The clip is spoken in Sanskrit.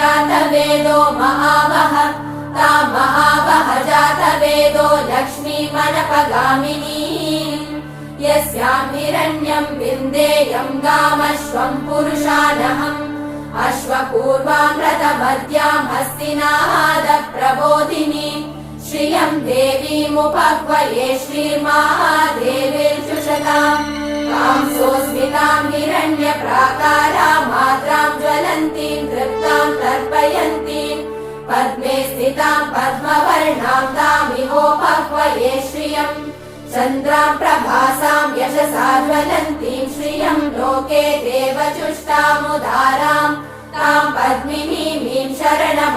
जातवेदो महावः तां महावः जातवेदो लक्ष्मीमनपगामिनी यस्यां हिरण्यं विन्देयं गामश्वं पुरुषानहम् अश्वपूर्वां रथमद्यां हस्तिनादप्रबोधिनी श्रियं देवीमुपह्वये श्रीर्महादेवीर्जुषताम् कांसोऽस्मितां हिरण्यप्राकारां मात्रां ज्वलन्तीं तृप्तां तर्पयन्तीं पद्मे स्थितां पद्मवर्णां तामिहोपह्वये श्रियम् चन्द्रां प्रभासां यशसा ज्वलन्तीं श्रियं लोके देवचुष्टामुदारां तां पद्मिनीमीं शरणम्